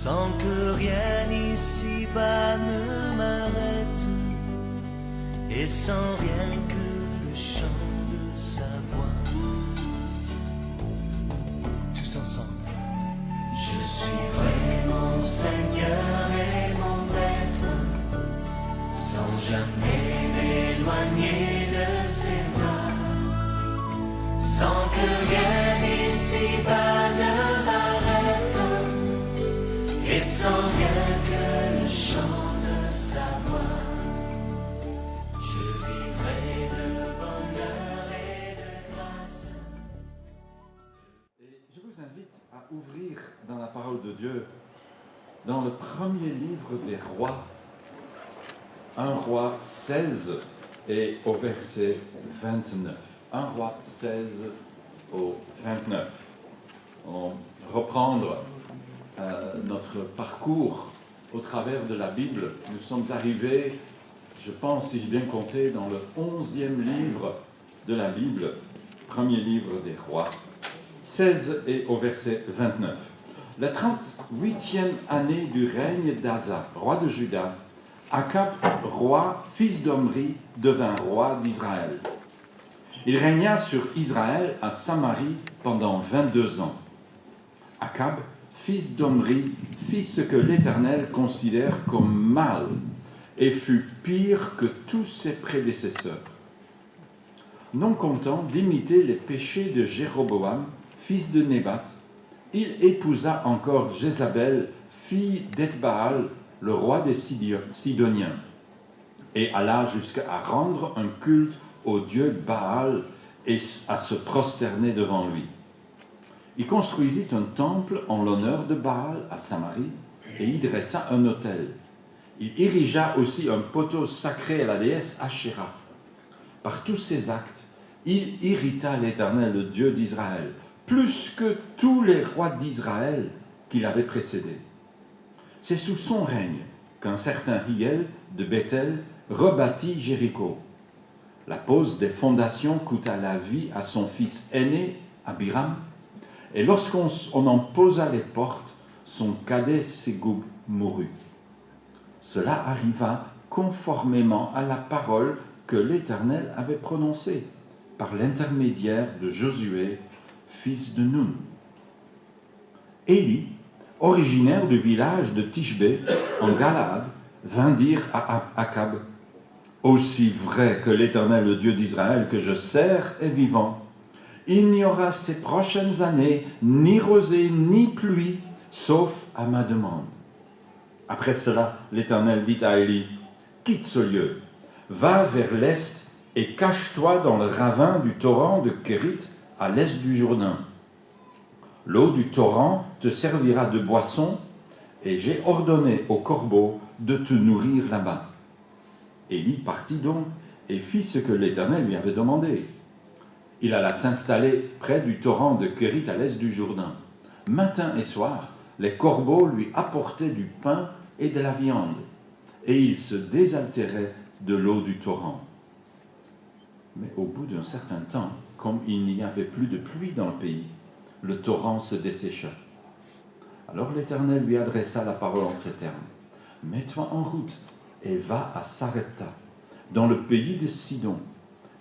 sans que rien ici-bas ne m'arrête, et sans rien que le chant de sa voix. Tous ensemble. Je suivrai mon Seigneur et mon Maître, sans jamais m'éloigner de ses bras, sans que rien ici-bas ne m'arrête, et sans rien que le chant de sa voix. Je vivrai de bonheur et de grâce. Et je vous invite à ouvrir dans la parole de Dieu, dans le premier livre des rois, 1 roi 16 et au verset 29. 1 roi 16 au 29. On va reprendre notre parcours au travers de la Bible. Nous sommes arrivés, je pense, si j'ai bien compté, dans le 11e livre de la Bible, premier livre des rois, 16 et au verset 29. La 38e année du règne d'Asa, roi de Juda, Akab, roi, fils d'Omri, devint roi d'Israël. Il régna sur Israël à Samarie pendant 22 ans. Akab, fils d'Omri, fit ce que l'Éternel considère comme mal et fut pire que tous ses prédécesseurs. Non content d'imiter les péchés de Jéroboam, fils de Nébat, il épousa encore Jézabel, fille d'Ethbaal, le roi des Sidoniens, et alla jusqu'à rendre un culte au dieu Baal et à se prosterner devant lui. Il construisit un temple en l'honneur de Baal à Samarie et y dressa un autel. Il érigea aussi un poteau sacré à la déesse Ashéra. Par tous ces actes, il irrita l'Éternel, le Dieu d'Israël, plus que tous les rois d'Israël qui l'avaient précédé. C'est sous son règne qu'un certain Hiel de Béthel rebâtit Jéricho. La pose des fondations coûta la vie à son fils aîné, Abiram, et lorsqu'on en posa les portes, son cadet Ségub mourut. Cela arriva conformément à la parole que l'Éternel avait prononcée par l'intermédiaire de Josué, fils de Nun. Élie, originaire du village de Tishbé, en Galaad, vint dire à Akab, « Aussi vrai que l'Éternel, le Dieu d'Israël, que je sers, est vivant, il n'y aura ces prochaines années ni rosée ni pluie, sauf à ma demande. » Après cela, l'Éternel dit à Élie, « Quitte ce lieu, va vers l'est et cache-toi dans le ravin du torrent de Kérit, à l'est du Jourdain. L'eau du torrent te servira de boisson, et j'ai ordonné aux corbeaux de te nourrir là-bas. » Élie partit donc et fit ce que l'Éternel lui avait demandé. Il alla s'installer près du torrent de Kérit à l'est du Jourdain. Matin et soir, les corbeaux lui apportaient du pain et de la viande, et il se désaltérait de l'eau du torrent. Mais au bout d'un certain temps, comme il n'y avait plus de pluie dans le pays, le torrent se dessécha. Alors l'Éternel lui adressa la parole en ces termes. « Mets-toi en route et va à Sarepta, dans le pays de Sidon,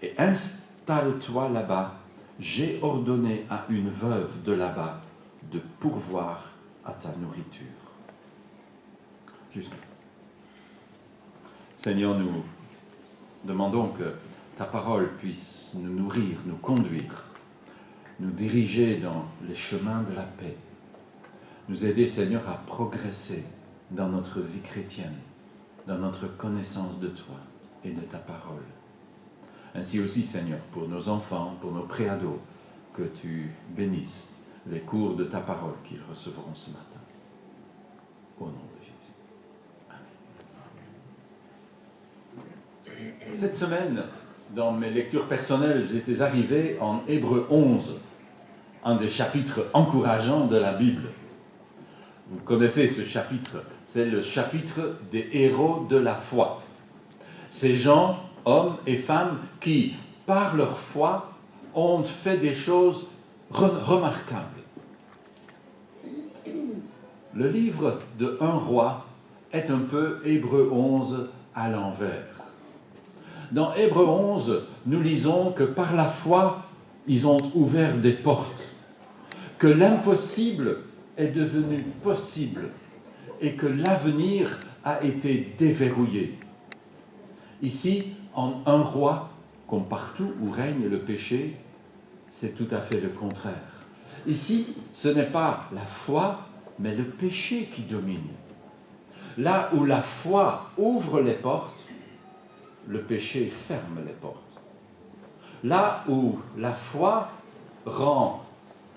et installe-toi là-bas. J'ai ordonné à une veuve de là-bas de pourvoir à ta nourriture. » Jusqu'à. Seigneur, nous demandons que ta parole puisse nous nourrir, nous conduire, nous diriger dans les chemins de la paix, nous aider, Seigneur, à progresser dans notre vie chrétienne, dans notre connaissance de toi et de ta parole. Ainsi aussi, Seigneur, pour nos enfants, pour nos préados, que tu bénisses les cours de ta parole qu'ils recevront ce matin. Au nom de Jésus. Cette semaine, dans mes lectures personnelles, j'étais arrivé en Hébreux 11, un des chapitres encourageants de la Bible. Vous connaissez ce chapitre, c'est le chapitre des héros de la foi. Ces gens, hommes et femmes, qui, par leur foi, ont fait des choses remarquables. Le livre de 1 roi est un peu Hébreux 11 à l'envers. Dans Hébreux 11, nous lisons que par la foi, ils ont ouvert des portes, que l'impossible est devenu possible et que l'avenir a été déverrouillé. Ici, en 1 roi, comme partout où règne le péché, c'est tout à fait le contraire. Ici, ce n'est pas la foi, mais le péché qui domine. Là où la foi ouvre les portes, le péché ferme les portes. Là où la foi rend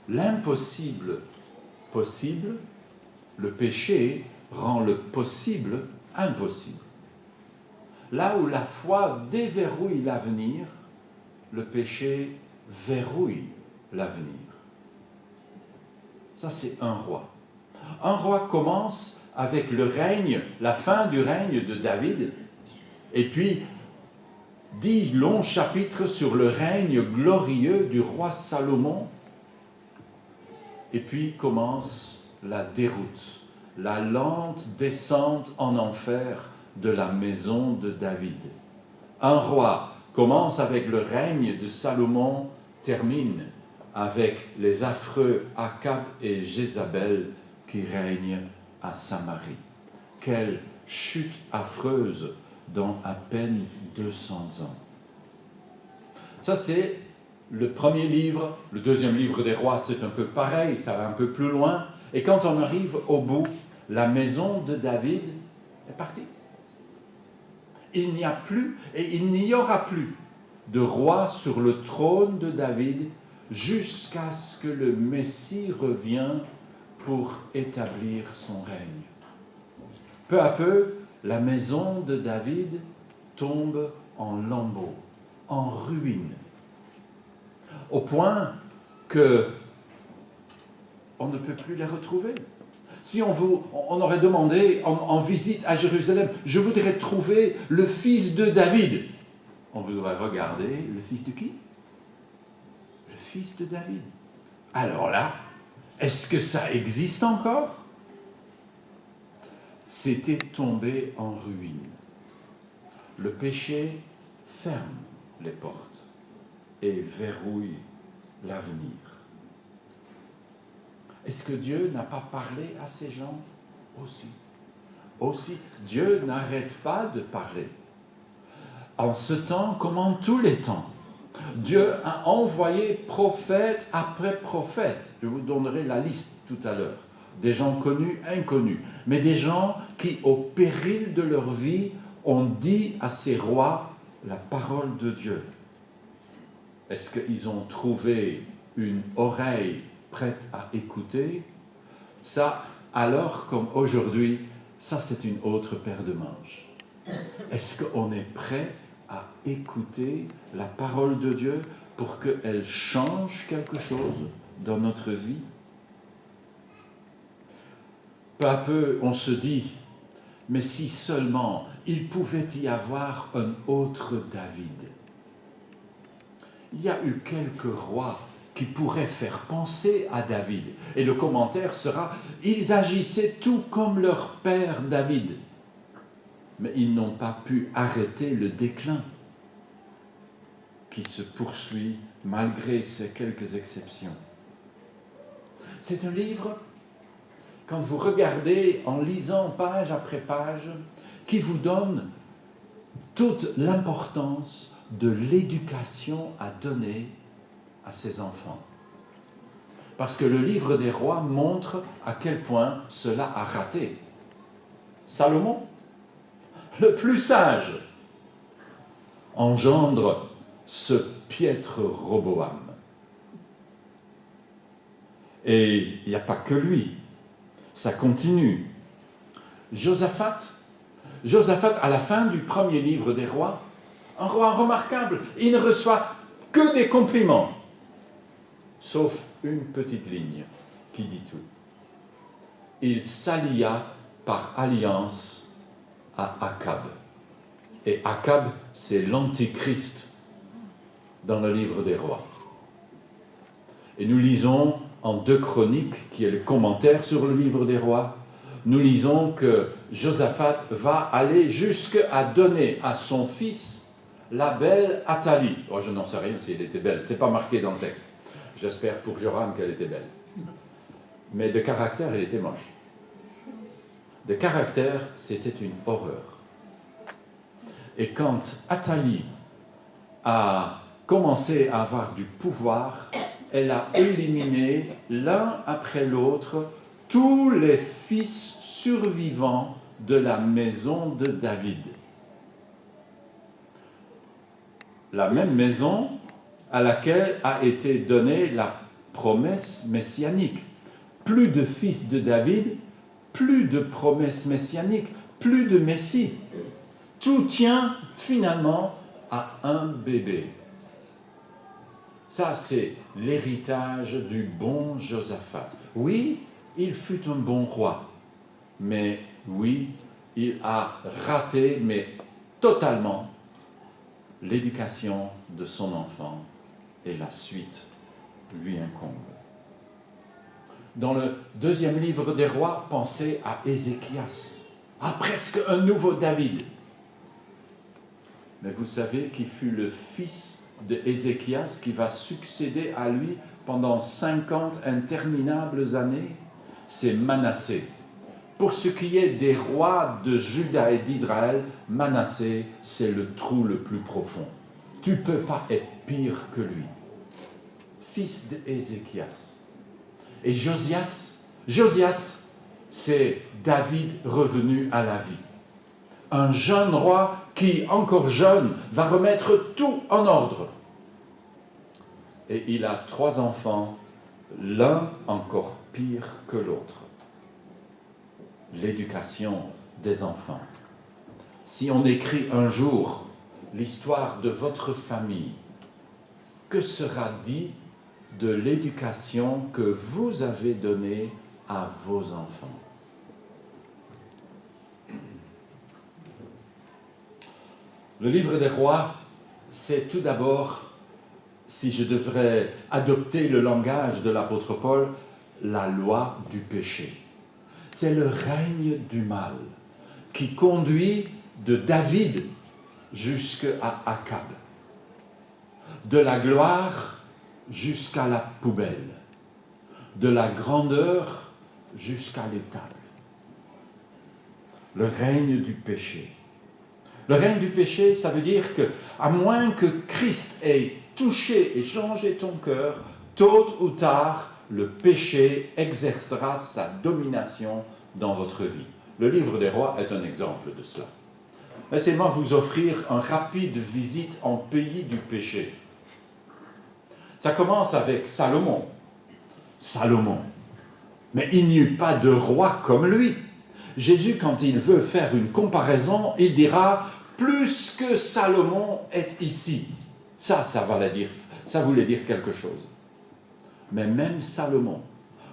l'impossible possible, le péché rend le possible impossible. Là où la foi déverrouille l'avenir, le péché verrouille l'avenir. Ça, c'est 1 roi. 1 roi commence avec le règne, la fin du règne de David, et puis 10 longs chapitres sur le règne glorieux du roi Salomon, et puis commence la déroute, la lente descente en enfer de la maison de David. 1 roi commence avec le règne de Salomon, termine avec les affreux Akab et Jézabel qui règnent à Samarie. Quelle chute affreuse dans à peine 200 ans. Ça, c'est le premier livre. Le deuxième livre des rois, c'est un peu pareil, ça va un peu plus loin. Et quand on arrive au bout, la maison de David est partie. Il n'y a plus et il n'y aura plus de roi sur le trône de David jusqu'à ce que le Messie revienne pour établir son règne. Peu à peu, la maison de David tombe en lambeaux, en ruine, au point que on ne peut plus les retrouver. Si on aurait demandé en visite à Jérusalem, je voudrais trouver le fils de David, on vous aurait regardé, le fils de qui? Le fils de David. Alors là, est-ce que ça existe encore? C'était tombé en ruine. Le péché ferme les portes et verrouille l'avenir. Est-ce que Dieu n'a pas parlé à ces gens aussi, Dieu n'arrête pas de parler. En ce temps, comme en tous les temps, Dieu a envoyé prophète après prophète. Je vous donnerai la liste tout à l'heure. Des gens connus, inconnus, mais des gens qui, au péril de leur vie, ont dit à ces rois la parole de Dieu. Est-ce qu'ils ont trouvé une oreille prête à écouter? Ça, alors comme aujourd'hui, ça c'est une autre paire de manches. Est-ce qu'on est prêt à écouter la parole de Dieu pour qu'elle change quelque chose dans notre vie? Peu à peu, on se dit, mais si seulement il pouvait y avoir un autre David. Il y a eu quelques rois qui pourraient faire penser à David. Et le commentaire sera, ils agissaient tout comme leur père David. Mais ils n'ont pas pu arrêter le déclin qui se poursuit malgré ces quelques exceptions. C'est un livre, quand vous regardez en lisant page après page, qui vous donne toute l'importance de l'éducation à donner à ses enfants. Parce que le livre des rois montre à quel point cela a raté. Salomon, le plus sage, engendre ce piètre Roboam. Et il n'y a pas que lui, ça continue. Josaphat, à la fin du premier livre des rois, un roi remarquable, il ne reçoit que des compliments, sauf une petite ligne qui dit tout. Il s'allia par alliance à Akab. Et Akab, c'est l'antichrist dans le livre des rois. Et nous lisons en 2 Chroniques, qui est le commentaire sur le livre des rois, nous lisons que Josaphat va aller jusqu'à donner à son fils la belle Athalie. Oh, je n'en sais rien si elle était belle, ce n'est pas marqué dans le texte. J'espère pour Joram qu'elle était belle. Mais de caractère, elle était moche. De caractère, c'était une horreur. Et quand Athalie a commencé à avoir du pouvoir, elle a éliminé l'un après l'autre tous les fils survivants de la maison de David. La même maison à laquelle a été donnée la promesse messianique. Plus de fils de David, plus de promesses messianiques, plus de Messie. Tout tient finalement à un bébé. Ça, c'est l'héritage du bon Josaphat. Oui, il fut un bon roi, mais oui, il a raté, mais totalement, l'éducation de son enfant et la suite lui incombe. Dans le deuxième livre des rois, pensez à Ézéchias, à presque un nouveau David. Mais vous savez qui fut le fils de Ézéchias qui va succéder à lui pendant 50 interminables années? C'est Manassé. Pour ce qui est des rois de Juda et d'Israël, Manassé, c'est le trou le plus profond. Tu ne peux pas être pire que lui. Fils d'Ézéchias. Et Josias, c'est David revenu à la vie. Un jeune roi qui, encore jeune, va remettre tout en ordre. Et il a 3 enfants, l'un encore pire que l'autre. L'éducation des enfants. Si on écrit un jour l'histoire de votre famille, que sera dit de l'éducation que vous avez donnée à vos enfants? Le livre des rois, c'est tout d'abord, si je devrais adopter le langage de l'apôtre Paul, la loi du péché. C'est le règne du mal qui conduit de David jusqu'à Akab, de la gloire jusqu'à la poubelle, de la grandeur jusqu'à l'étable. Le règne du péché. Le règne du péché, ça veut dire que, à moins que Christ ait touché et changé ton cœur, tôt ou tard, le péché exercera sa domination dans votre vie. Le livre des rois est un exemple de cela. Laissez-moi vous offrir une rapide visite en pays du péché. Ça commence avec Salomon. Mais il n'y eut pas de roi comme lui. Jésus, quand il veut faire une comparaison, il dira « plus que Salomon est ici ». Ça voulait dire quelque chose. Mais même Salomon,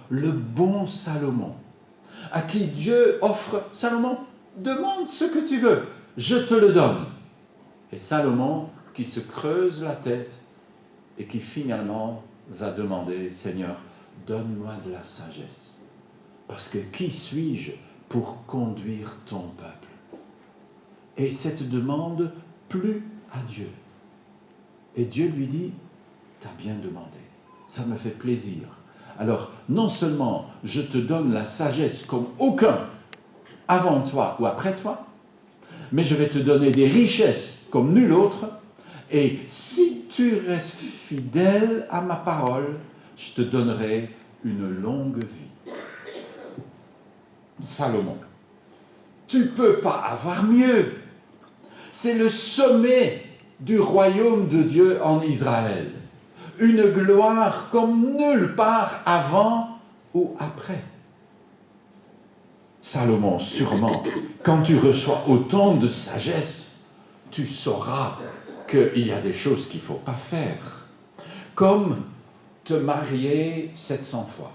le bon Salomon, à qui Dieu offre « Salomon, demande ce que tu veux, je te le donne ». Et Salomon qui se creuse la tête et qui finalement va demander « Seigneur, donne-moi de la sagesse, parce que qui suis-je pour conduire ton peuple ?» Et cette demande plut à Dieu. Et Dieu lui dit « T'as bien demandé, ça me fait plaisir. Alors, non seulement je te donne la sagesse comme aucun avant toi ou après toi, mais je vais te donner des richesses comme nul autre, et si tu restes fidèle à ma parole, je te donnerai une longue vie. » Salomon, tu ne peux pas avoir mieux. C'est le sommet du royaume de Dieu en Israël. Une gloire comme nulle part avant ou après. Salomon, sûrement, quand tu reçois autant de sagesse, tu sauras qu'il y a des choses qu'il ne faut pas faire. Comme te marier 700 fois.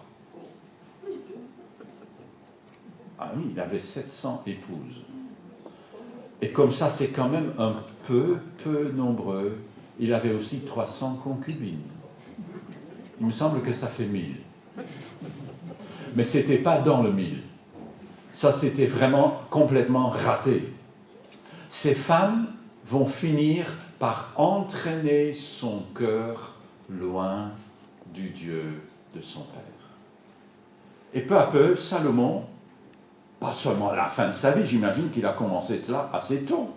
Ah oui, il avait 700 épouses. Et comme ça, c'est quand même un peu nombreux. Il avait aussi 300 concubines. Il me semble que ça fait 1000. Mais ce n'était pas dans le 1000. ça c'était vraiment complètement raté. Ces femmes vont finir par entraîner son cœur loin du Dieu de son Père. Et peu à peu, Salomon, pas seulement à la fin de sa vie, j'imagine qu'il a commencé cela assez tôt.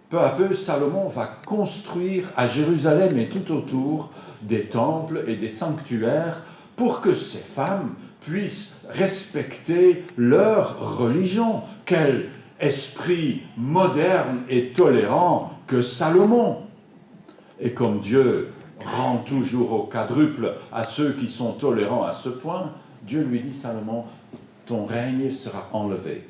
Peu à peu, Salomon va construire à Jérusalem et tout autour des temples et des sanctuaires pour que ces femmes puissent respecter leur religion. Quel esprit moderne et tolérant que Salomon! Et comme Dieu rend toujours au quadruple à ceux qui sont tolérants à ce point, Dieu lui dit, Salomon, ton règne sera enlevé,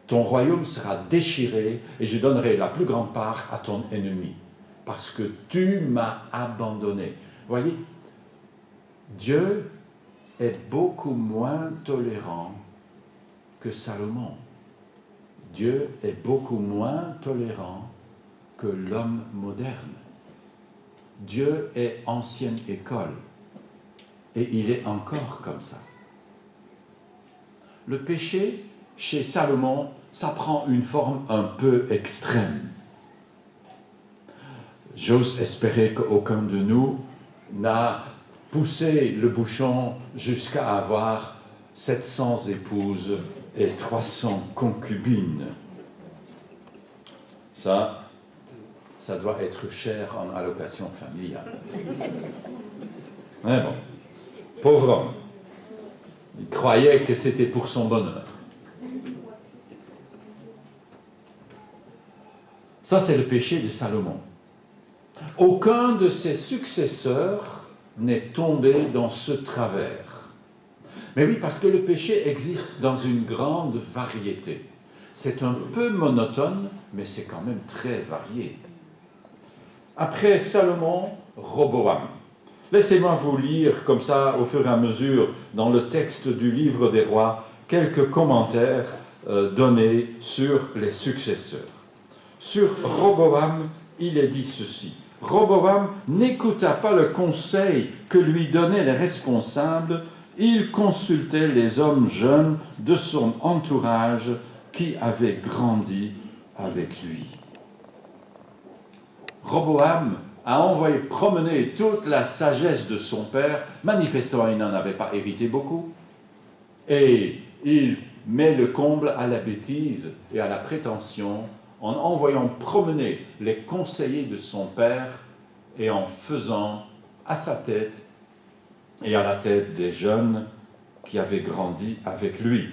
ton royaume sera déchiré et je donnerai la plus grande part à ton ennemi, parce que tu m'as abandonné. Vous voyez, Dieu est beaucoup moins tolérant que Salomon. Dieu est beaucoup moins tolérant que l'homme moderne. Dieu est ancienne école et il est encore comme ça. Le péché, chez Salomon, ça prend une forme un peu extrême. J'ose espérer qu'aucun de nous n'a poussé le bouchon jusqu'à avoir 700 épouses et 300 concubines. Ça doit être cher en allocation familiale. Mais bon, pauvre homme. Il croyait que c'était pour son bonheur. Ça, c'est le péché de Salomon. Aucun de ses successeurs n'est tombé dans ce travers. Mais oui, parce que le péché existe dans une grande variété. C'est un peu monotone, mais c'est quand même très varié. Après Salomon, Roboam. Laissez-moi vous lire comme ça, au fur et à mesure, dans le texte du livre des rois, quelques commentaires donnés sur les successeurs. Sur Roboam, il est dit ceci. Roboam n'écouta pas le conseil que lui donnaient les responsables, il consultait les hommes jeunes de son entourage qui avaient grandi avec lui. Roboam a envoyé promener toute la sagesse de son père. Manifestement, il n'en avait pas hérité beaucoup. Et il met le comble à la bêtise et à la prétention en envoyant promener les conseillers de son père et en faisant à sa tête et à la tête des jeunes qui avaient grandi avec lui.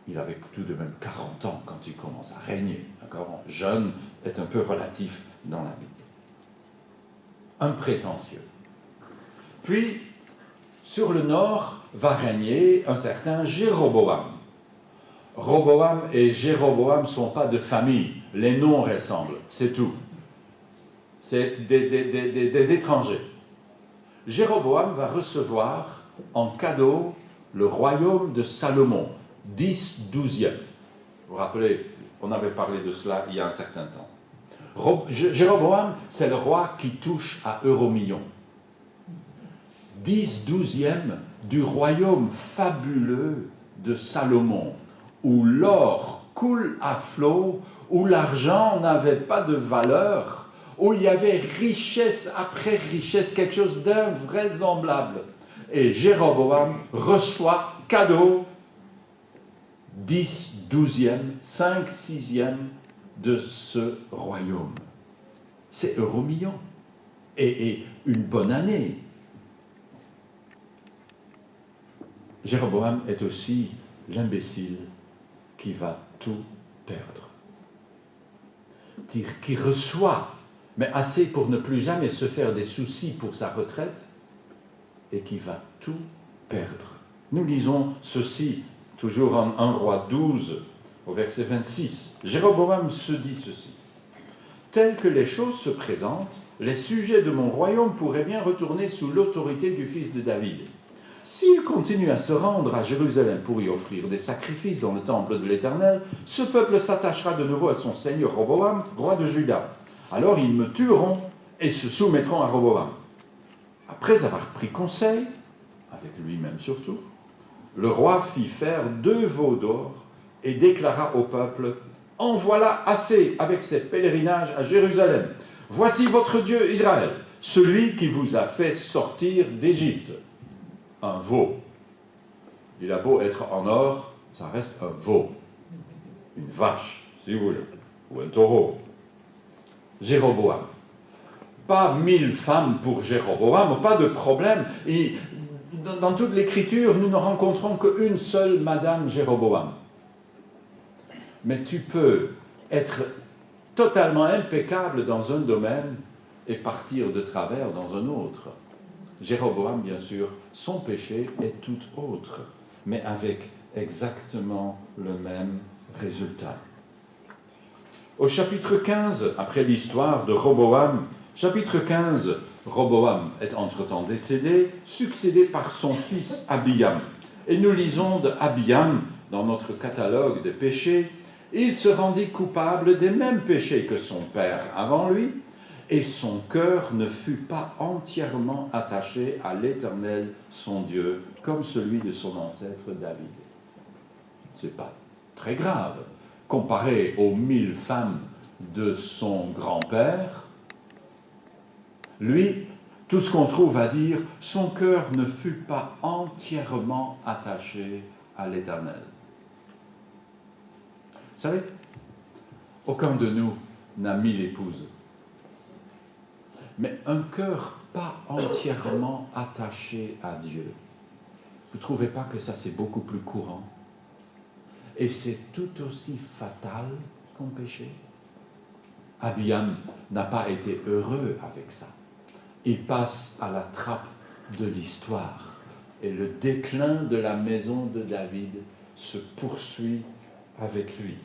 Il avait tout de même 40 ans quand il commence à régner. D'accord ? Jeune est un peu relatif dans la Bible. Un prétentieux. Puis, sur le nord, va régner un certain Jéroboam. Roboam et Jéroboam ne sont pas de famille. Les noms ressemblent, c'est tout. C'est des étrangers. Jéroboam va recevoir en cadeau le royaume de Salomon, 10/12e. Vous vous rappelez, on avait parlé de cela il y a un certain temps. Jéroboam, c'est le roi qui touche à Euromillion. 10/12e du royaume fabuleux de Salomon, où l'or coule à flot, où l'argent n'avait pas de valeur, où il y avait richesse après richesse, quelque chose d'invraisemblable. Et Jéroboam reçoit cadeau 10/12e, 5/6e de ce royaume. C'est Euromillion. Et une bonne année. Jéroboam est aussi l'imbécile qui va tout perdre. Qui reçoit, mais assez pour ne plus jamais se faire des soucis pour sa retraite, et qui va tout perdre. Nous lisons ceci, toujours en 1 Roi 12, au verset 26. Jéroboam se dit ceci. Telles que les choses se présentent, les sujets de mon royaume pourraient bien retourner sous l'autorité du fils de David. S'il continue à se rendre à Jérusalem pour y offrir des sacrifices dans le temple de l'Éternel, ce peuple s'attachera de nouveau à son seigneur Roboam, roi de Juda. Alors ils me tueront et se soumettront à Roboam. Après avoir pris conseil, avec lui-même surtout, le roi fit faire 2 veaux d'or et déclara au peuple, « En voilà assez avec ces pèlerinages à Jérusalem. Voici votre Dieu Israël, celui qui vous a fait sortir d'Égypte. » Un veau. Il a beau être en or, ça reste un veau. Une vache, si vous voulez, ou un taureau. Jéroboam. Pas 1000 femmes pour Jéroboam, pas de problème. Et dans toute l'Écriture, nous ne rencontrons qu'une seule Madame Jéroboam. Mais tu peux être totalement impeccable dans un domaine et partir de travers dans un autre. Jéroboam, bien sûr, son péché est tout autre, mais avec exactement le même résultat. Au chapitre 15, après l'histoire de Roboam, chapitre 15, Roboam est entre-temps décédé, succédé par son fils Abiam. Et nous lisons de Abiam dans notre catalogue des péchés, il se rendit coupable des mêmes péchés que son père avant lui, et son cœur ne fut pas entièrement attaché à l'Éternel, son Dieu, comme celui de son ancêtre David. Ce n'est pas très grave. Comparé aux 1000 femmes de son grand-père, lui, tout ce qu'on trouve à dire, son cœur ne fut pas entièrement attaché à l'Éternel. Vous savez, aucun de nous n'a 1000 épouses. Mais un cœur pas entièrement attaché à Dieu, vous ne trouvez pas que ça c'est beaucoup plus courant? Et c'est tout aussi fatal qu'un péché? Abiam n'a pas été heureux avec ça. Il passe à la trappe de l'histoire. Et le déclin de la maison de David se poursuit avec lui.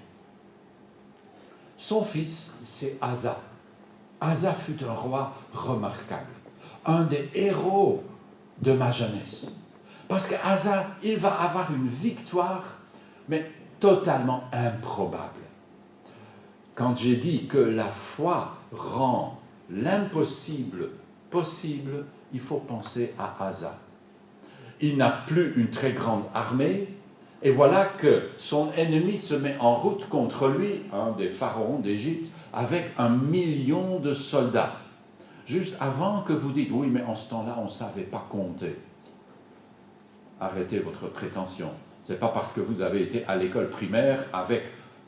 Son fils, c'est Asa. Asa fut un roi remarquable, un des héros de ma jeunesse. Parce qu'Asa, il va avoir une victoire, mais totalement improbable. Quand j'ai dit que la foi rend l'impossible possible, il faut penser à Asa. Il n'a plus une très grande armée, et voilà que son ennemi se met en route contre lui, un des pharaons d'Égypte, avec 1 million de soldats. Juste avant que vous dites, oui, mais en ce temps-là, on ne savait pas compter. Arrêtez votre prétention. Ce n'est pas parce que vous avez été à l'école primaire avec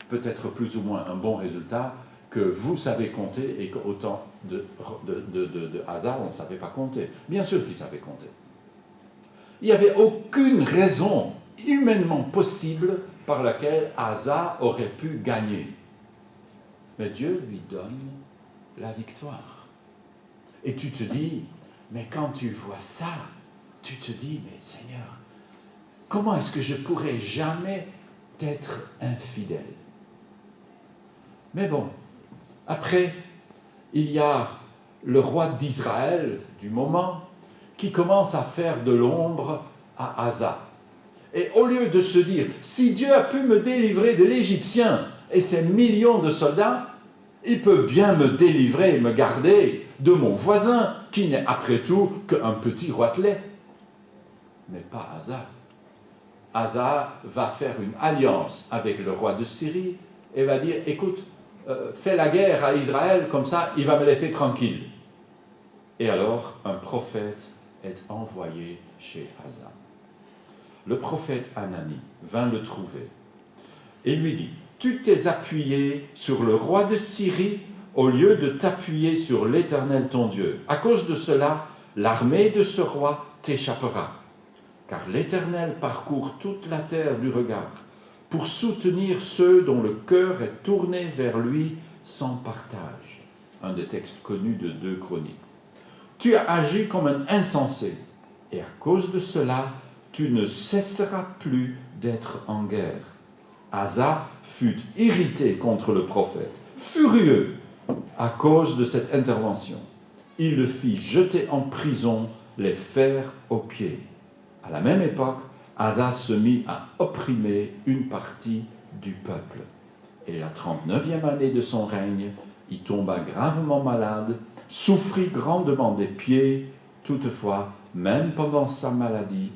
peut-être plus ou moins un bon résultat que vous savez compter et qu'au temps de Asa, on ne savait pas compter. Bien sûr qu'il savait compter. Il n'y avait aucune raison humainement possible par laquelle Asa aurait pu gagner. Mais Dieu lui donne la victoire. Et tu te dis, mais quand tu vois ça, tu te dis, mais Seigneur, comment est-ce que je pourrais jamais être infidèle? Mais bon, après, il y a le roi d'Israël du moment qui commence à faire de l'ombre à Asa. Et au lieu de se dire, si Dieu a pu me délivrer de l'Égyptien et ses millions de soldats, il peut bien me délivrer et me garder de mon voisin, qui n'est après tout qu'un petit roitelet. Mais pas Asa. Asa va faire une alliance avec le roi de Syrie et va dire, écoute, fais la guerre à Israël, comme ça, il va me laisser tranquille. Et alors, un prophète est envoyé chez Asa. Le prophète Anani vint le trouver et lui dit, tu t'es appuyé sur le roi de Syrie au lieu de t'appuyer sur l'Éternel ton Dieu. À cause de cela, l'armée de ce roi t'échappera. Car l'Éternel parcourt toute la terre du regard pour soutenir ceux dont le cœur est tourné vers lui sans partage. Un des textes connus de 2 Chroniques. Tu as agi comme un insensé, et à cause de cela, tu ne cesseras plus d'être en guerre. Asa fut irrité contre le prophète, furieux à cause de cette intervention. Il le fit jeter en prison, les fers aux pieds. À la même époque, Asa se mit à opprimer une partie du peuple. Et la 39e année de son règne, il tomba gravement malade, souffrit grandement des pieds. Toutefois, même pendant sa maladie,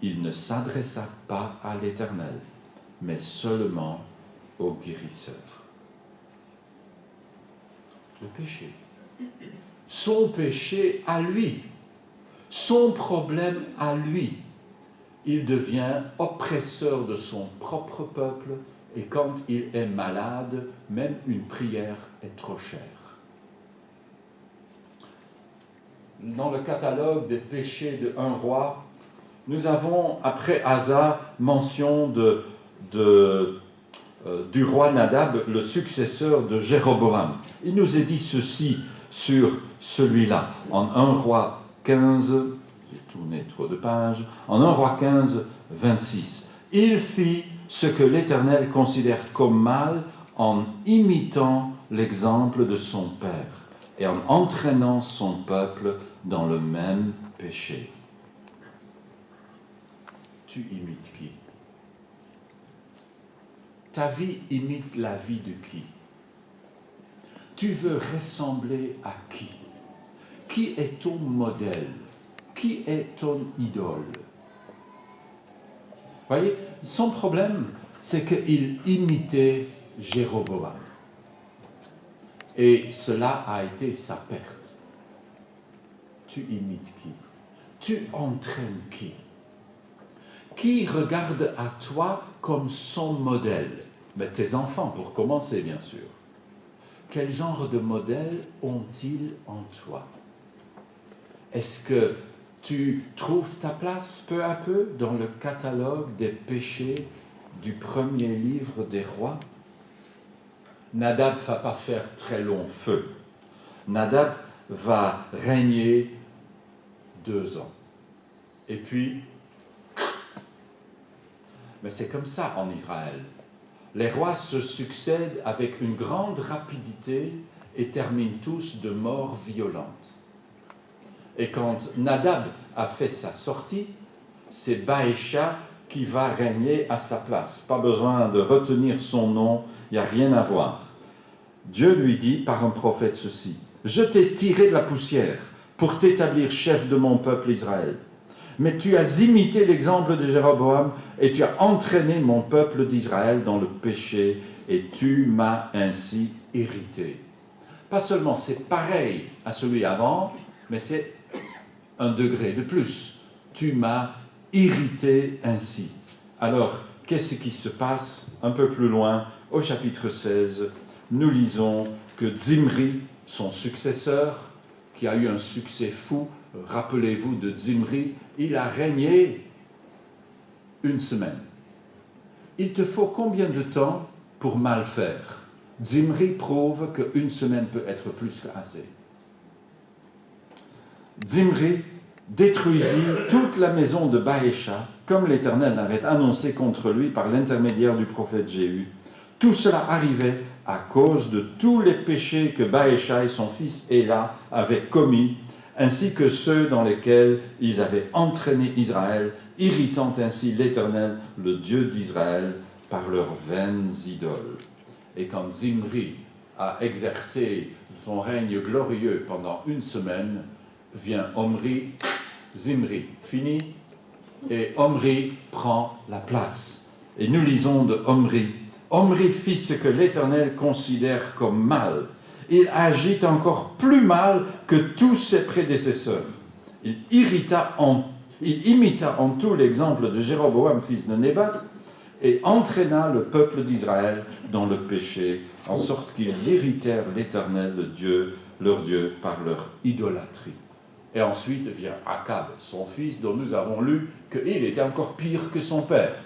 il ne s'adressa pas à l'Éternel, mais seulement au guérisseur. Le péché. Son péché à lui. Son problème à lui. Il devient oppresseur de son propre peuple et quand il est malade, même une prière est trop chère. Dans le catalogue des péchés de 1 roi, nous avons, après Asa, mention du roi Nadab, le successeur de Jéroboam. Il nous est dit ceci sur celui-là, en 1 roi 15, j'ai tourné trop de pages, en 1 roi 15, 26. Il fit ce que l'Éternel considère comme mal en imitant l'exemple de son père et en entraînant son peuple dans le même péché. Tu imites qui? Ta vie imite la vie de qui? Tu veux ressembler à qui? Qui est ton modèle? Qui est ton idole? Voyez, son problème, c'est qu'il imitait Jéroboam. Et cela a été sa perte. Tu imites qui? Tu entraînes qui? Qui regarde à toi comme son modèle? Mais tes enfants, pour commencer, bien sûr. Quel genre de modèle ont-ils en toi? Est-ce que tu trouves ta place peu à peu dans le catalogue des péchés du premier livre des rois? Nadab ne va pas faire très long feu. Nadab va régner 2 ans. Et puis, mais c'est comme ça en Israël. Les rois se succèdent avec une grande rapidité et terminent tous de mort violente. Et quand Nadab a fait sa sortie, c'est Baécha qui va régner à sa place. Pas besoin de retenir son nom, il n'y a rien à voir. Dieu lui dit par un prophète ceci: « Je t'ai tiré de la poussière pour t'établir chef de mon peuple Israël. Mais tu as imité l'exemple de Jéroboam et tu as entraîné mon peuple d'Israël dans le péché et tu m'as ainsi irrité. » Pas seulement c'est pareil à celui avant, mais c'est un degré de plus. Tu m'as irrité ainsi. Alors, qu'est-ce qui se passe un peu plus loin, au chapitre 16? Nous lisons que Zimri, son successeur, qui a eu un succès fou, rappelez-vous de Zimri, il a régné 1 semaine. Il te faut combien de temps pour mal faire? Zimri prouve qu'1 semaine peut être plus qu'assez. Zimri détruisit toute la maison de Baécha, comme l'Éternel l'avait annoncé contre lui par l'intermédiaire du prophète Jéhu. Tout cela arrivait à cause de tous les péchés que Baécha et son fils Éla avaient commis, ainsi que ceux dans lesquels ils avaient entraîné Israël, irritant ainsi l'Éternel, le Dieu d'Israël, par leurs vaines idoles. Et quand Zimri a exercé son règne glorieux pendant 1 semaine, vient Omri, Zimri finit, et Omri prend la place. Et nous lisons de Omri: Omri fit ce que l'Éternel considère comme mal. Il agit encore plus mal que tous ses prédécesseurs. Il imita en tout l'exemple de Jéroboam, fils de Nébat, et entraîna le peuple d'Israël dans le péché, en sorte qu'ils irritèrent l'Éternel, leur Dieu, par leur idolâtrie. Et ensuite vient Akab, son fils, dont nous avons lu qu'il était encore pire que son père.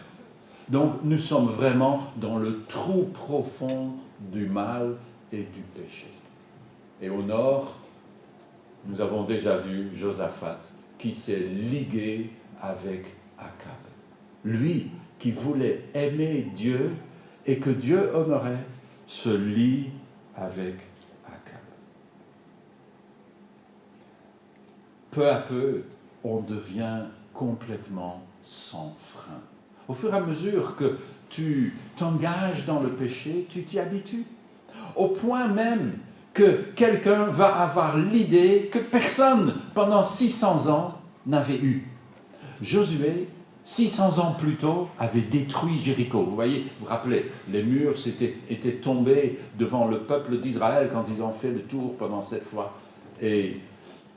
Donc nous sommes vraiment dans le trou profond du mal et du péché. Et au nord, nous avons déjà vu Josaphat qui s'est ligué avec Akab. Lui qui voulait aimer Dieu et que Dieu honorait, se lie avec Akab. Peu à peu, on devient complètement sans frein. Au fur et à mesure que tu t'engages dans le péché, tu t'y habitues. Au point même que quelqu'un va avoir l'idée que personne pendant 600 ans n'avait eu. Josué, 600 ans plus tôt, avait détruit Jéricho. Vous voyez, vous vous rappelez, les murs étaient tombés devant le peuple d'Israël quand ils ont fait le tour pendant 7 fois. Et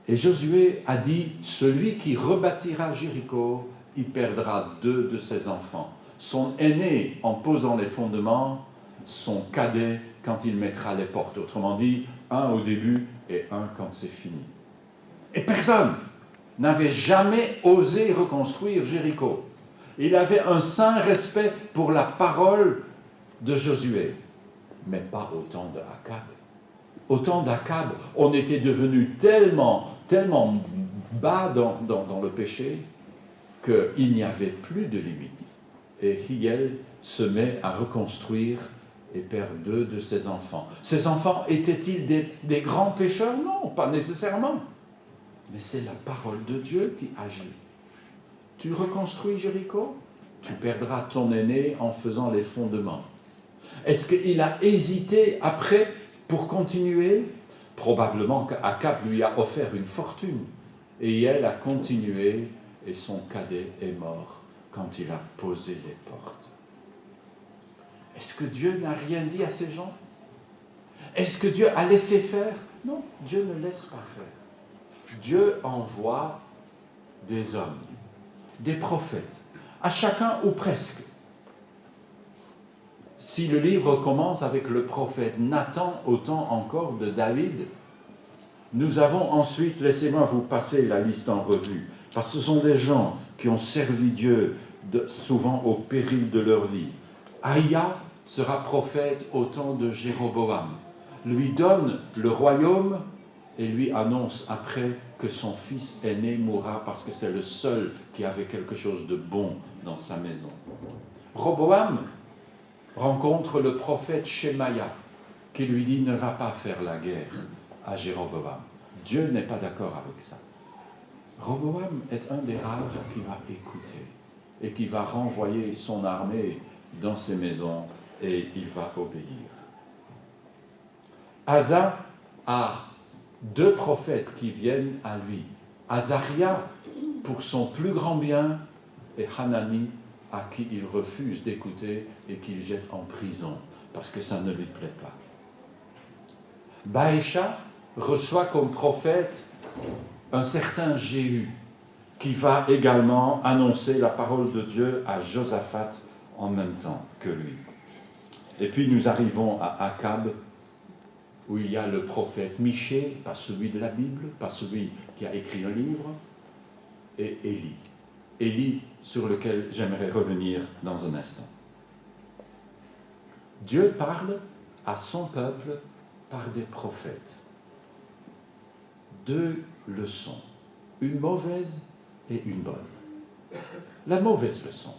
Josué a dit, celui qui rebâtira Jéricho, il perdra 2 de ses enfants. Son aîné en posant les fondements, son cadet quand il mettra les portes. Autrement dit, un au début et un quand c'est fini. Et personne n'avait jamais osé reconstruire Jéricho. Il avait un saint respect pour la parole de Josué, mais pas autant d'Akab. Au temps d'Akab, on était devenu tellement bas dans le péché qu'il n'y avait plus de limite. Et Hiel se met à reconstruire et perd 2 de ses enfants. Ses enfants étaient-ils des grands pécheurs? Non, pas nécessairement. Mais c'est la parole de Dieu qui agit. Tu reconstruis Jéricho, tu perdras ton aîné en faisant les fondements. Est-ce qu'il a hésité après pour continuer? Probablement qu'Akab lui a offert une fortune. Et elle a continué et son cadet est mort quand il a posé les portes. Est-ce que Dieu n'a rien dit à ces gens? Est-ce que Dieu a laissé faire? Non, Dieu ne laisse pas faire. Dieu envoie des hommes, des prophètes, à chacun ou presque. Si le livre commence avec le prophète Nathan au temps encore de David, nous avons ensuite, laissez-moi vous passer la liste en revue, parce que ce sont des gens qui ont servi Dieu souvent au péril de leur vie. Aïa sera prophète au temps de Jéroboam, lui donne le royaume et lui annonce après que son fils aîné mourra parce que c'est le seul qui avait quelque chose de bon dans sa maison. Roboam rencontre le prophète Shemaïa qui lui dit « Ne va pas faire la guerre à Jéroboam ». Dieu n'est pas d'accord avec ça. Roboam est un des rares qui va écouter et qui va renvoyer son armée dans ses maisons et il va obéir. Asa a 2 prophètes qui viennent à lui. Azaria pour son plus grand bien et Hanani à qui il refuse d'écouter et qu'il jette en prison parce que ça ne lui plaît pas. Baécha reçoit comme prophète un certain Jéhu qui va également annoncer la parole de Dieu à Josaphat en même temps que lui. Et puis nous arrivons à Akab, où il y a le prophète Michée, pas celui de la Bible, pas celui qui a écrit un livre, et Élie. Élie, sur lequel j'aimerais revenir dans un instant. Dieu parle à son peuple par des prophètes. 2 leçons, une mauvaise et une bonne. La mauvaise leçon,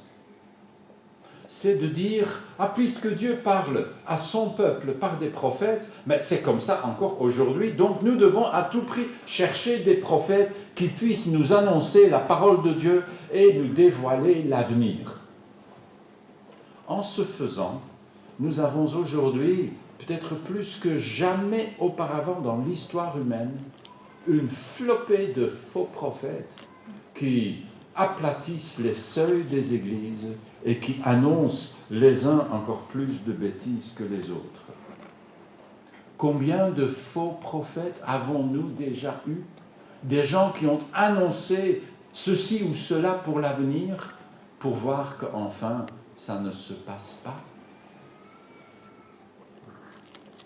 c'est de dire, puisque Dieu parle à son peuple par des prophètes, mais c'est comme ça encore aujourd'hui, donc nous devons à tout prix chercher des prophètes qui puissent nous annoncer la parole de Dieu et nous dévoiler l'avenir. En ce faisant, nous avons aujourd'hui, peut-être plus que jamais auparavant dans l'histoire humaine, une flopée de faux prophètes qui aplatissent les seuils des églises et qui annoncent les uns encore plus de bêtises que les autres. Combien de faux prophètes avons-nous déjà eu? Des gens qui ont annoncé ceci ou cela pour l'avenir, pour voir qu'enfin, ça ne se passe pas.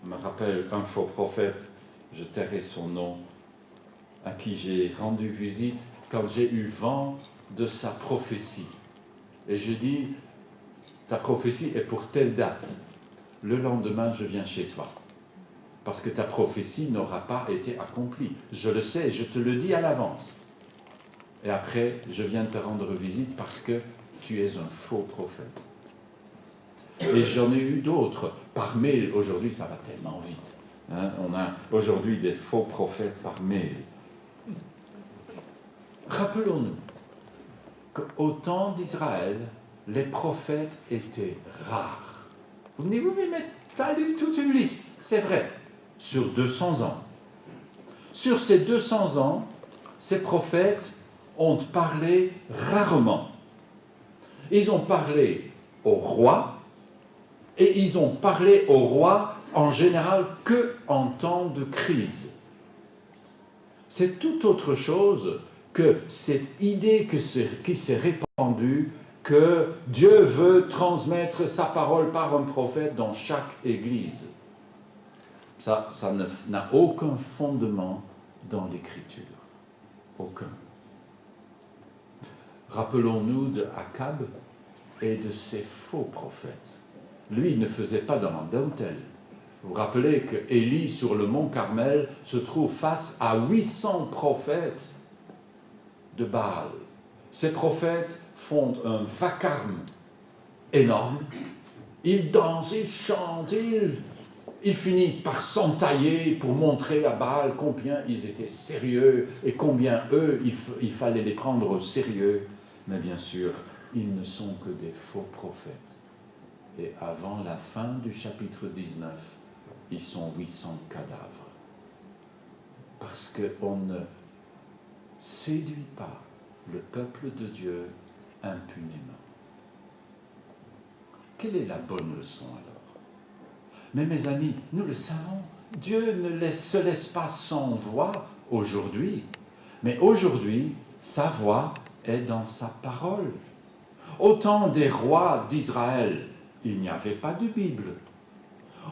Je me rappelle un faux prophète, je tairai son nom, à qui j'ai rendu visite quand j'ai eu vent de sa prophétie. Et je dis, ta prophétie est pour telle date. Le lendemain, je viens chez toi. Parce que ta prophétie n'aura pas été accomplie. Je le sais, je te le dis à l'avance. Et après, je viens te rendre visite parce que tu es un faux prophète. Et j'en ai eu d'autres par mail. Aujourd'hui, ça va tellement vite. On a aujourd'hui des faux prophètes par mail. Rappelons-nous qu'au temps d'Israël, les prophètes étaient rares. Vous me dites, oui, mais tu as lu toute une liste. C'est vrai, sur 200 ans. Sur ces 200 ans, ces prophètes ont parlé rarement. Ils ont parlé au roi, et ils ont parlé au roi en général que en temps de crise. C'est tout autre chose que cette idée qui s'est répandue que Dieu veut transmettre sa parole par un prophète dans chaque église. Ça n'a aucun fondement dans l'Écriture. Aucun. Rappelons-nous de Akab et de ses faux prophètes. Lui ne faisait pas dans la dentelle. Vous vous rappelez que Élie, sur le mont Carmel, se trouve face à 800 prophètes de Baal. Ces prophètes font un vacarme énorme. Ils dansent, ils chantent, ils finissent par s'entailler pour montrer à Baal combien ils étaient sérieux et combien eux, il fallait les prendre au sérieux. Mais bien sûr, ils ne sont que des faux prophètes. Et avant la fin du chapitre 19, ils sont 800 cadavres. Parce qu'on ne séduit pas le peuple de Dieu impunément. Quelle est la bonne leçon alors? Mais mes amis, nous le savons, Dieu ne se laisse pas sans voix aujourd'hui. Mais aujourd'hui, sa voix est dans sa parole. Au temps des rois d'Israël, il n'y avait pas de Bible.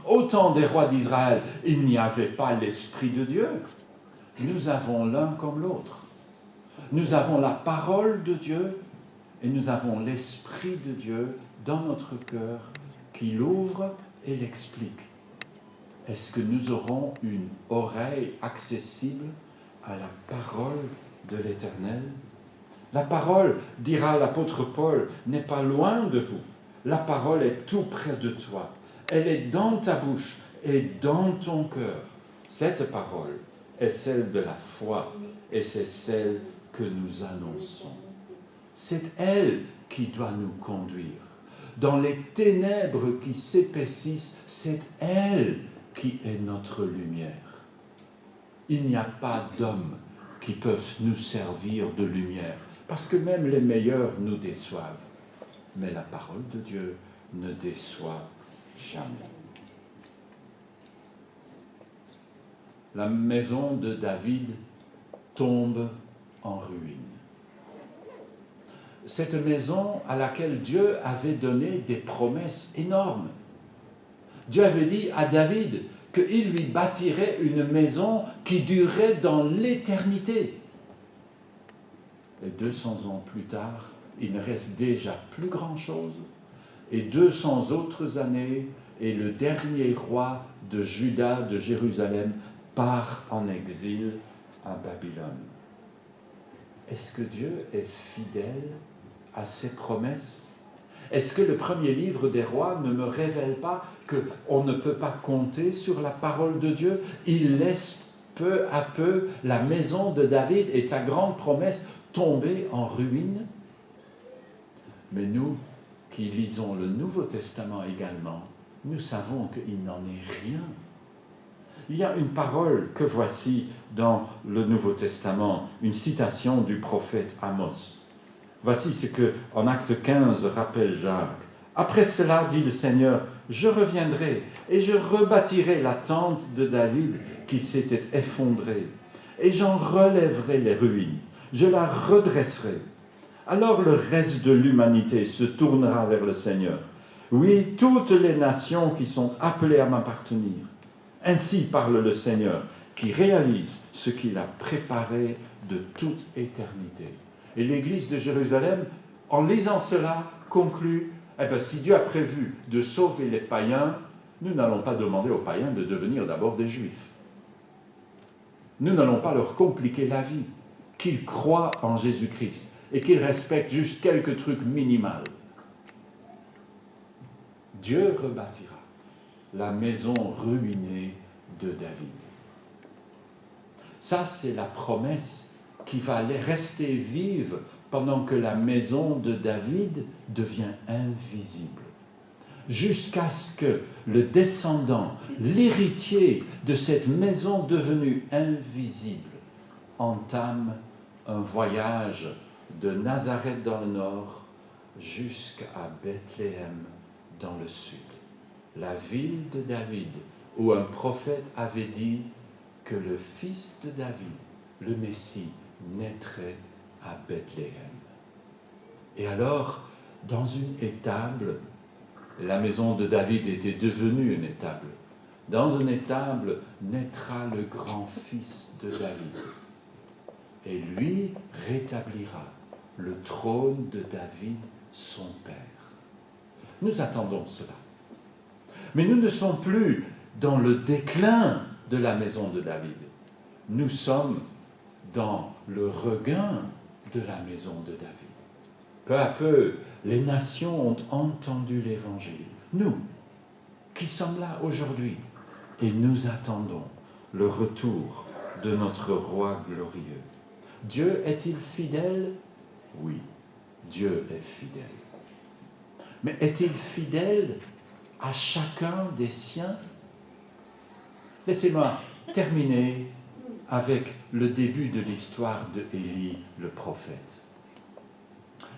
Au temps des rois d'Israël, il n'y avait pas l'Esprit de Dieu. Nous avons l'un comme l'autre. Nous avons la parole de Dieu et nous avons l'Esprit de Dieu dans notre cœur qui l'ouvre et l'explique. Est-ce que nous aurons une oreille accessible à la parole de l'Éternel? La parole, dira l'apôtre Paul, n'est pas loin de vous. La parole est tout près de toi. Elle est dans ta bouche et dans ton cœur. Cette parole est celle de la foi et c'est celle que nous annonçons. C'est elle qui doit nous conduire. Dans les ténèbres qui s'épaississent, c'est elle qui est notre lumière. Il n'y a pas d'hommes qui peuvent nous servir de lumière, parce que même les meilleurs nous déçoivent. Mais la parole de Dieu ne déçoit jamais. La maison de David tombe en ruine. Cette maison à laquelle Dieu avait donné des promesses énormes. Dieu avait dit à David qu'il lui bâtirait une maison qui durerait dans l'éternité. Et 200 ans plus tard, il ne reste déjà plus grand-chose. Et 200 autres années, et le dernier roi de Juda, de Jérusalem, part en exil à Babylone. Est-ce que Dieu est fidèle à ses promesses? Est-ce que le premier livre des rois ne me révèle pas qu'on ne peut pas compter sur la parole de Dieu? Il laisse peu à peu la maison de David et sa grande promesse tomber en ruine. Mais nous, qui lisons le Nouveau Testament également, nous savons qu'il n'en est rien. Il y a une parole que voici dans le Nouveau Testament, une citation du prophète Amos. Voici ce que, en Acte 15, rappelle Jacques. « Après cela, dit le Seigneur, je reviendrai et je rebâtirai la tente de David qui s'était effondrée, et j'en relèverai les ruines, je la redresserai. Alors le reste de l'humanité se tournera vers le Seigneur. Oui, toutes les nations qui sont appelées à m'appartenir. Ainsi parle le Seigneur, qui réalise ce qu'il a préparé de toute éternité. » Et l'Église de Jérusalem, en lisant cela, conclut, si Dieu a prévu de sauver les païens, nous n'allons pas demander aux païens de devenir d'abord des Juifs. Nous n'allons pas leur compliquer la vie, qu'ils croient en Jésus-Christ et qu'ils respectent juste quelques trucs minimaux. Dieu rebâtira la maison ruinée de David. Ça, c'est la promesse qui va rester vive pendant que la maison de David devient invisible. Jusqu'à ce que le descendant, l'héritier de cette maison devenue invisible, entame un voyage de Nazareth dans le nord jusqu'à Bethléem dans le sud, la ville de David, où un prophète avait dit que le fils de David, le Messie, naîtrait à Bethléem. Et alors, dans une étable, la maison de David était devenue une étable. Dans une étable naîtra le grand-fils de David. Et lui rétablira le trône de David, son père. Nous attendons cela. Mais nous ne sommes plus dans le déclin de la maison de David. Nous sommes dans le regain de la maison de David. Peu à peu, les nations ont entendu l'Évangile. Nous, qui sommes là aujourd'hui, et nous attendons le retour de notre roi glorieux. Dieu est-il fidèle? Oui, Dieu est fidèle. Mais est-il fidèle à chacun des siens? Laissez-moi terminer avec le début de l'histoire de Élie, le prophète.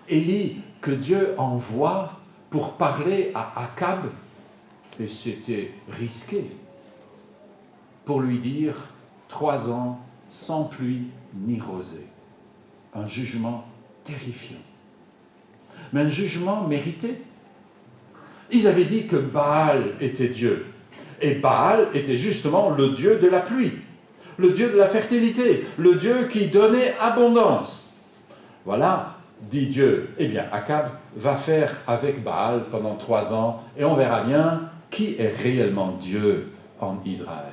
Élie, que Dieu envoie pour parler à Akab, et c'était risqué, pour lui dire 3 ans sans pluie ni rosée. Un jugement terrifiant. Mais un jugement mérité. Ils avaient dit que Baal était Dieu. Et Baal était justement le Dieu de la pluie, le Dieu de la fertilité, le Dieu qui donnait abondance. Voilà, dit Dieu. Eh bien, Akab va faire avec Baal pendant 3 ans et on verra bien qui est réellement Dieu en Israël.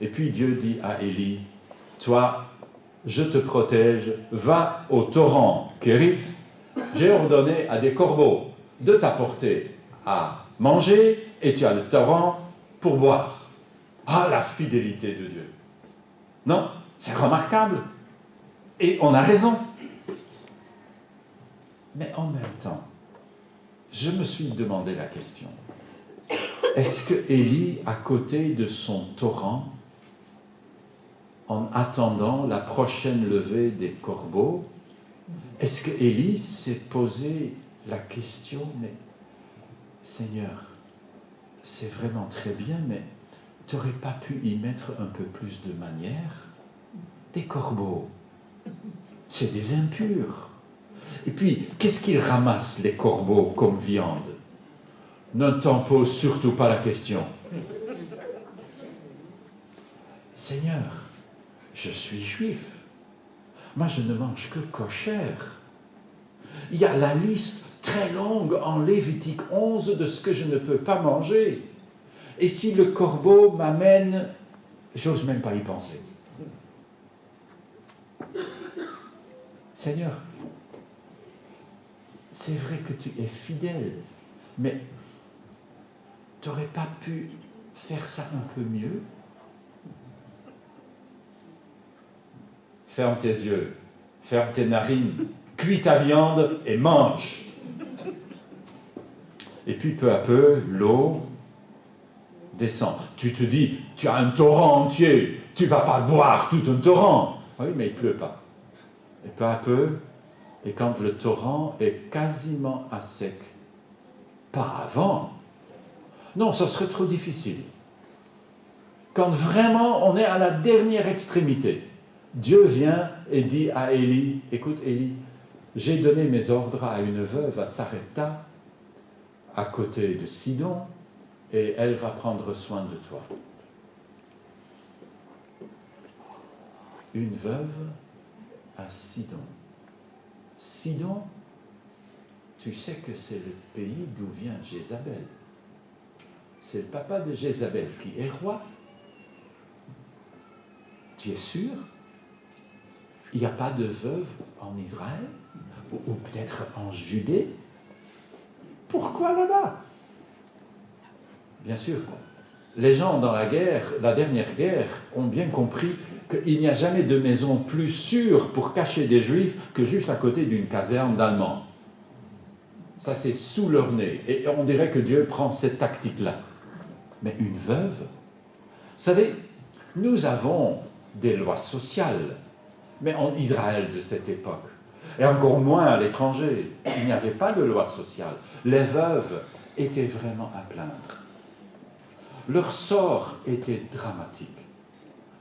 Et puis Dieu dit à Élie, toi, je te protège, va au torrent Kérit, j'ai ordonné à des corbeaux de t'apporter à manger et tu as le torrent pour boire. Ah, la fidélité de Dieu. Non, c'est remarquable. Et on a raison. Mais en même temps, je me suis demandé la question. Est-ce que Élie, à côté de son torrent, en attendant la prochaine levée des corbeaux, est-ce que Élie s'est posé la question, mais Seigneur, c'est vraiment très bien, mais tu n'aurais pas pu y mettre un peu plus de manière? Des corbeaux, c'est des impurs. Et puis, qu'est-ce qu'ils ramassent, les corbeaux, comme viande? Ne t'en pose surtout pas la question. Seigneur, je suis juif. Moi, je ne mange que cochère. Il y a la liste très longue en Lévitique 11 de ce que je ne peux pas manger. Et si le corbeau m'amène, j'ose même pas y penser. Seigneur, c'est vrai que tu es fidèle, mais tu n'aurais pas pu faire ça un peu mieux? Ferme tes yeux, ferme tes narines, cuis ta viande et mange. Et puis peu à peu, l'eau descend. Tu te dis, tu as un torrent entier, tu ne vas pas boire tout un torrent. Oui, mais il ne pleut pas. Et peu à peu, et quand le torrent est quasiment à sec, pas avant, non, ça serait trop difficile. Quand vraiment on est à la dernière extrémité, Dieu vient et dit à Élie, écoute Élie, j'ai donné mes ordres à une veuve à Sarepta, à côté de Sidon, et elle va prendre soin de toi. Une veuve à Sidon. Sidon, tu sais que c'est le pays d'où vient Jézabel. C'est le papa de Jézabel qui est roi. Tu es sûr? Il n'y a pas de veuve en Israël? Ou peut-être en Judée? Pourquoi là-bas? Bien sûr, les gens dans la dernière guerre, ont bien compris qu'il n'y a jamais de maison plus sûre pour cacher des Juifs que juste à côté d'une caserne d'Allemands. Ça, c'est sous leur nez. Et on dirait que Dieu prend cette tactique-là. Mais une veuve? Vous savez, nous avons des lois sociales, mais en Israël de cette époque, Et encore moins à l'étranger. Il n'y avait pas de loi sociale. Les veuves étaient vraiment à plaindre. Leur sort était dramatique.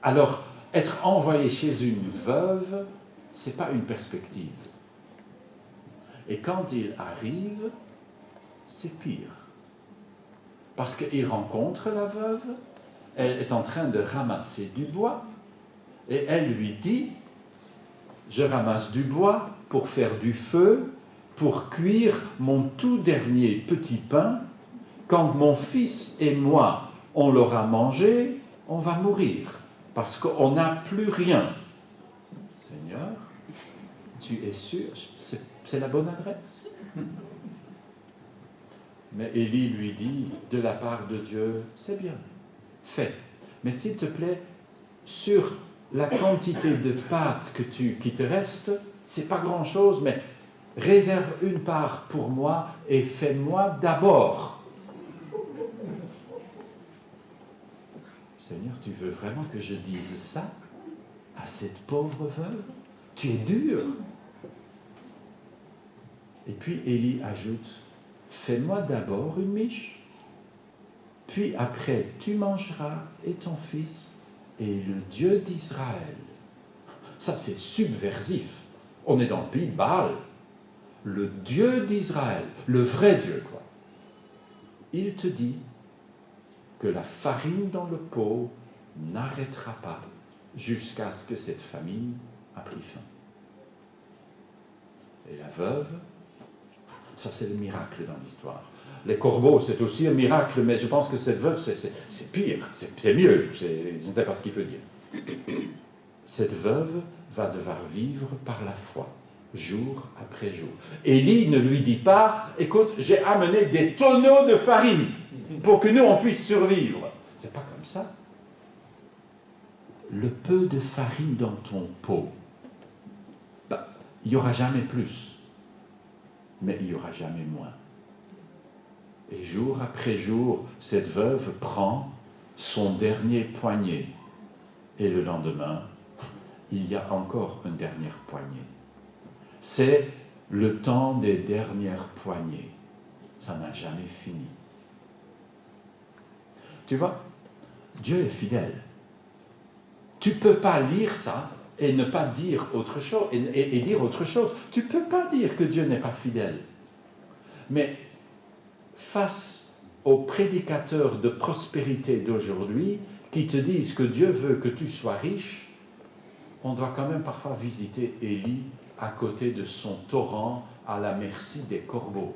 Alors, être envoyé chez une veuve, ce n'est pas une perspective. Et quand il arrive, c'est pire. Parce qu'il rencontre la veuve, elle est en train de ramasser du bois, et elle lui dit, je ramasse du bois pour faire du feu, pour cuire mon tout dernier petit pain. Quand mon fils et moi, on l'aura mangé, on va mourir, parce qu'on n'a plus rien. Seigneur, tu es sûr, c'est la bonne adresse? Mais Élie lui dit, de la part de Dieu, c'est bien, fais. Mais s'il te plaît, sur la quantité de pâtes qui te reste, c'est pas grand-chose, mais réserve une part pour moi et fais-moi d'abord. Seigneur, tu veux vraiment que je dise ça à cette pauvre veuve? Tu es dur. Et puis Élie ajoute, fais-moi d'abord une miche, puis après tu mangeras et ton fils et le Dieu d'Israël. Ça c'est subversif. On est dans le pays de Baal. Le Dieu d'Israël, le vrai Dieu, quoi. Il te dit que la farine dans le pot n'arrêtera pas jusqu'à ce que cette famine a pris fin. Et la veuve, ça c'est le miracle dans l'histoire. Les corbeaux, c'est aussi un miracle, mais je pense que cette veuve, c'est pire, c'est mieux, je ne sais pas ce qu'il veut dire. Cette veuve va devoir vivre par la foi, jour après jour. Élie ne lui dit pas, écoute, j'ai amené des tonneaux de farine pour que nous, on puisse survivre. C'est pas comme ça. Le peu de farine dans ton pot, il n'y aura jamais plus, mais il n'y aura jamais moins. Et jour après jour, cette veuve prend son dernier poignet. Et le lendemain, il y a encore une dernière poignée. C'est le temps des dernières poignées. Ça n'a jamais fini. Tu vois, Dieu est fidèle. Tu ne peux pas lire ça et ne pas dire autre chose, et dire autre chose. Tu ne peux pas dire que Dieu n'est pas fidèle. Mais face aux prédicateurs de prospérité d'aujourd'hui qui te disent que Dieu veut que tu sois riche, on doit quand même parfois visiter Élie à côté de son torrent à la merci des corbeaux.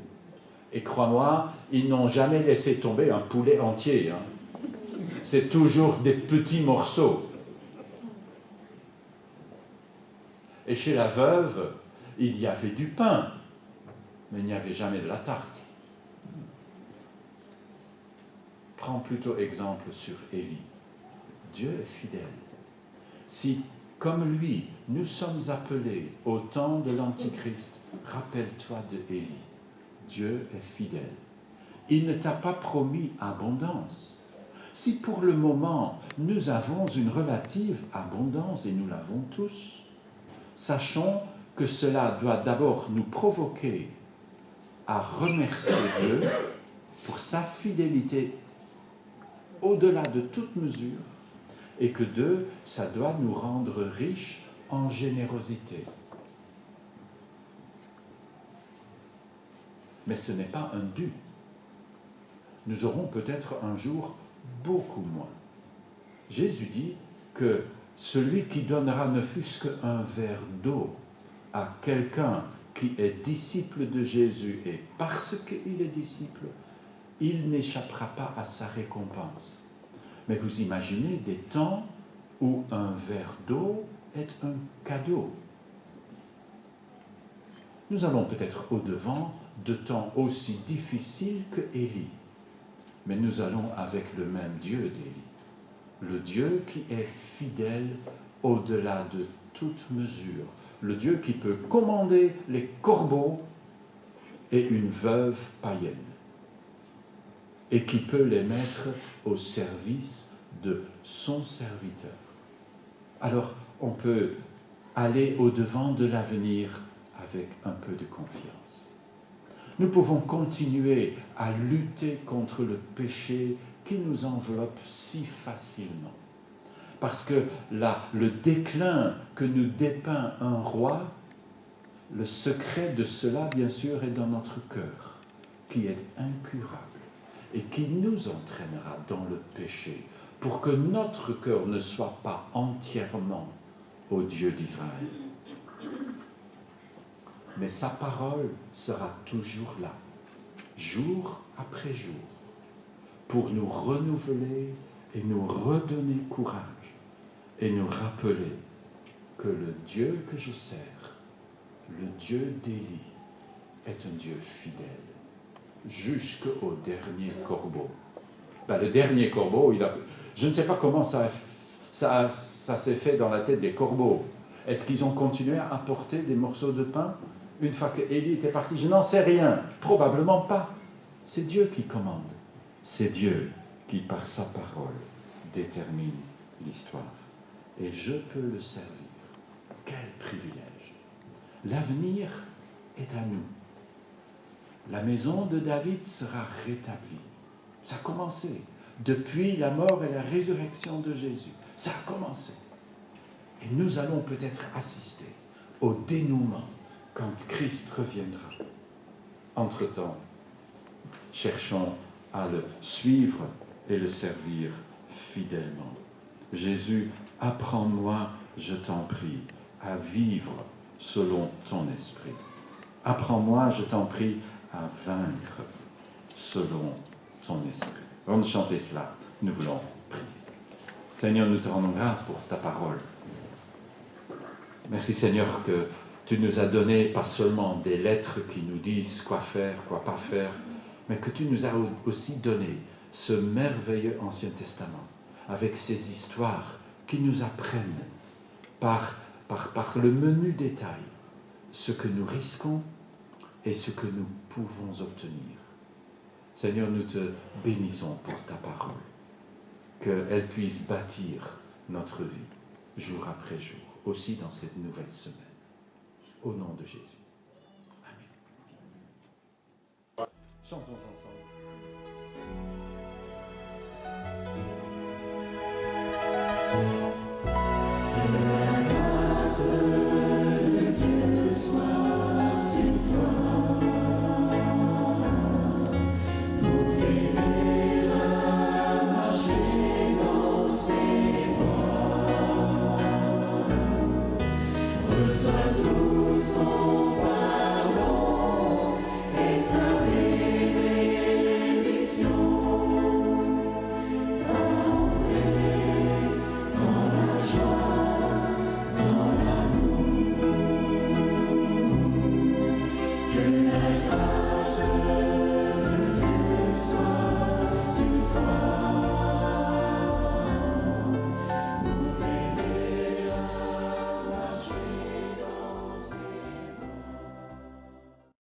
Et crois-moi, ils n'ont jamais laissé tomber un poulet entier. C'est toujours des petits morceaux. Et chez la veuve, il y avait du pain, mais il n'y avait jamais de la tarte. Prends plutôt exemple sur Élie. Dieu est fidèle. Si, comme lui, nous sommes appelés au temps de l'Antichrist, rappelle-toi de Élie. Dieu est fidèle. Il ne t'a pas promis abondance. Si pour le moment, nous avons une relative abondance, et nous l'avons tous, sachons que cela doit d'abord nous provoquer à remercier Dieu pour sa fidélité au-delà de toute mesure, et que deux, ça doit nous rendre riches en générosité. Mais ce n'est pas un dû. Nous aurons peut-être un jour beaucoup moins. Jésus dit que celui qui donnera ne fût-ce qu'un verre d'eau à quelqu'un qui est disciple de Jésus, et parce qu'il est disciple, il n'échappera pas à sa récompense. Mais vous imaginez des temps où un verre d'eau est un cadeau. Nous allons peut-être au-devant de temps aussi difficiles que Élie, mais nous allons avec le même Dieu d'Élie, le Dieu qui est fidèle au-delà de toute mesure, le Dieu qui peut commander les corbeaux et une veuve païenne, et qui peut les mettre au service de son serviteur. Alors, on peut aller au-devant de l'avenir avec un peu de confiance. Nous pouvons continuer à lutter contre le péché qui nous enveloppe si facilement. Parce que le déclin que nous dépeint un roi, le secret de cela, bien sûr, est dans notre cœur, qui est incurable et qui nous entraînera dans le péché, pour que notre cœur ne soit pas entièrement au Dieu d'Israël. Mais sa parole sera toujours là, jour après jour, pour nous renouveler et nous redonner courage et nous rappeler que le Dieu que je sers, le Dieu d'Élie, est un Dieu fidèle, jusqu'au dernier corbeau. Le dernier corbeau, je ne sais pas comment ça s'est fait dans la tête des corbeaux. Est-ce qu'ils ont continué à apporter des morceaux de pain une fois que Élie était parti? Je n'en sais rien, probablement pas. C'est Dieu qui commande. C'est Dieu qui, par sa parole, détermine l'histoire. Et je peux le servir. Quel privilège! L'avenir est à nous. La maison de David sera rétablie. Ça a commencé. Depuis la mort et la résurrection de Jésus. Ça a commencé. Et nous allons peut-être assister au dénouement quand Christ reviendra. Entre-temps, cherchons à le suivre et le servir fidèlement. Jésus, apprends-moi, je t'en prie, à vivre selon ton esprit. Apprends-moi, je t'en prie, à vaincre selon ton esprit. Avant de chanter cela, nous voulons prier. Seigneur, nous te rendons grâce pour ta parole. Merci Seigneur que tu nous as donné pas seulement des lettres qui nous disent quoi faire, quoi pas faire, mais que tu nous as aussi donné ce merveilleux Ancien Testament avec ces histoires qui nous apprennent par le menu détail ce que nous risquons et ce que nous pouvons obtenir. Seigneur, nous te bénissons pour ta parole, qu'elle puisse bâtir notre vie jour après jour, aussi dans cette nouvelle semaine. Au nom de Jésus. Amen. Chantons ensemble. Reçois tout son